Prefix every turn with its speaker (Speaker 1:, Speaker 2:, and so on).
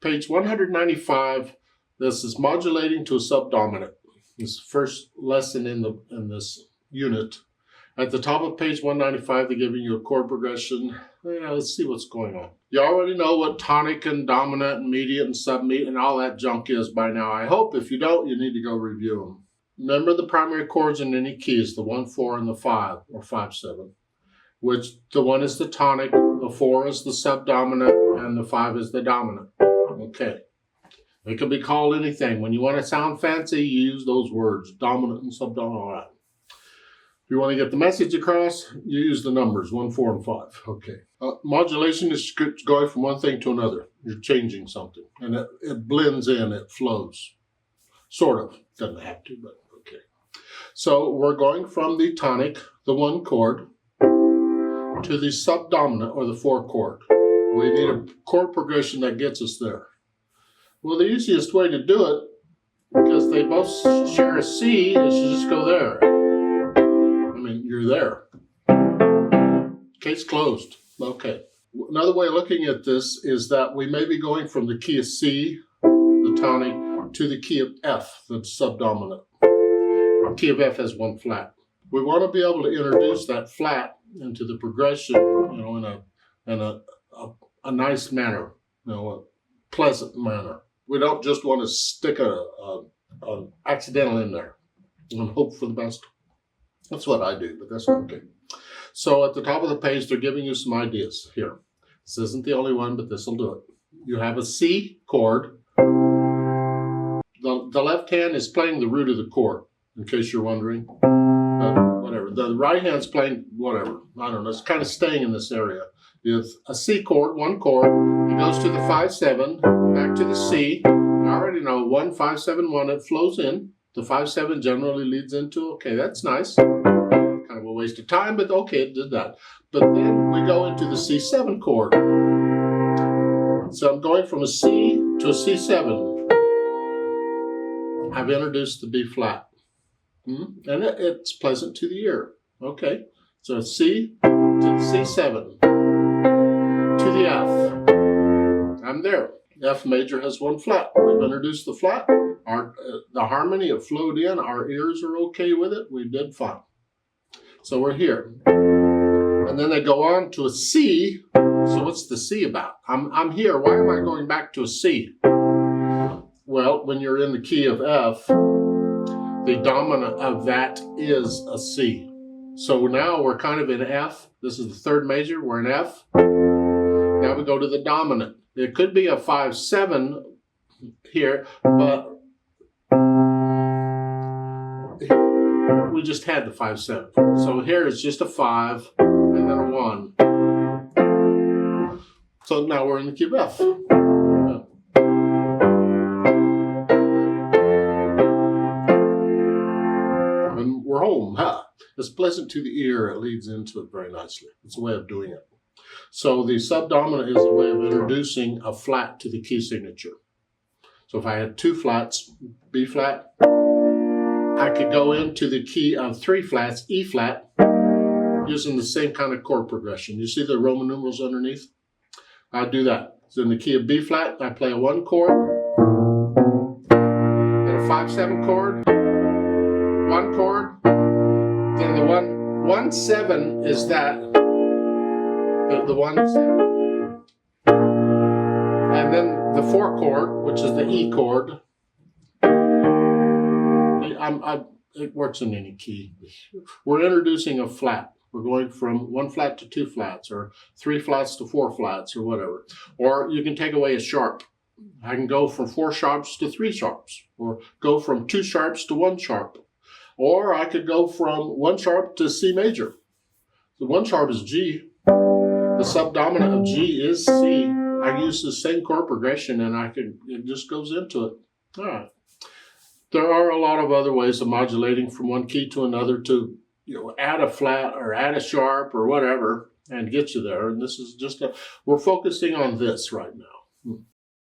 Speaker 1: page 195. This is modulating to a subdominant. This is the first lesson in this unit. At the top of page 195, they're giving you a chord progression. Yeah, let's see what's going on. You already know what tonic and dominant and mediate and submediate and all that junk is by now. I hope. If you don't, you need to go review them. Remember the primary chords in any key is the 1, 4, and the 5, or 5, 7. Which the 1 is the tonic, the 4 is the subdominant, and the 5 is the dominant. Okay. It could be called anything. When you want to sound fancy, you use those words, dominant and subdominant, all right. If you want to get the message across, you use the numbers, 1, 4, and 5. Okay. Modulation is going from one thing to another. You're changing something. And it blends in, it flows. Sort of. Doesn't have to, but okay. So we're going from the tonic, the 1 chord, to the subdominant, or the 4 chord. We need a chord progression that gets us there. Well, the easiest way to do it, because they both share a C, is to just go there. I mean, you're there. Case closed. Okay. Another way of looking at this is that we may be going from the key of C, the tonic, to the key of F, the subdominant. The key of F has 1 flat. We want to be able to introduce that flat into the progression, in a nice manner, a pleasant manner. We don't just want to stick an accidental in there and hope for the best. That's what I do, but that's okay. So at the top of the page, they're giving you some ideas here. This isn't the only one, but this will do it. You have a C chord. The left hand is playing the root of the chord, in case you're wondering. Whatever. The right hand's playing whatever. I don't know. It's kind of staying in this area. It's a C chord, 1 chord. It goes to the 5, 7, back to the C. I already know 1, 5, 7, 1. It flows in. The 5, 7 generally leads into, okay, that's nice. Kind of a waste of time, but okay, it did that. But then we go into the C7 chord. So I'm going from a C to a C7. I've introduced the B flat. And it's pleasant to the ear. Okay, so C to the C7, to the F. I'm there. F major has 1 flat. We've introduced the flat. The harmony, it flowed in. Our ears are okay with it. We did fine. So we're here. And then they go on to a C. So what's the C about? I'm here. Why am I going back to a C? Well, when you're in the key of F, the dominant of that is a C. So now we're kind of in F. This is the 3rd major. We're in F. Now we go to the dominant. It could be a 5, 7 here, but we just had the 5, 7. So here it's just a 5 and then a 1. So now we're in the key of F. And we're home. Huh? It's pleasant to the ear. It leads into it very nicely. It's a way of doing it. So the subdominant is a way of introducing a flat to the key signature. So if I had 2 flats, B flat, I could go into the key of 3 flats, E flat, using the same kind of chord progression. You see the Roman numerals underneath? I do that. So in the key of B flat, I play a 1 chord, and a 5, 7 chord, 1 chord, then the 1, 7 is that, the 1, 7, and then the 4 chord, which is the E chord. It works in any key. We're introducing a flat. We're going from 1 flat to 2 flats, or 3 flats to 4 flats, or whatever. Or you can take away a sharp. I can go from 4 sharps to 3 sharps, or go from 2 sharps to 1 sharp. Or I could go from 1 sharp to C major. The 1 sharp is G. The subdominant of G is C. I use the same chord progression, and it just goes into it. All right. There are a lot of other ways of modulating from one key to another to, add a flat or add a sharp or whatever and get you there. And this is we're focusing on this right now.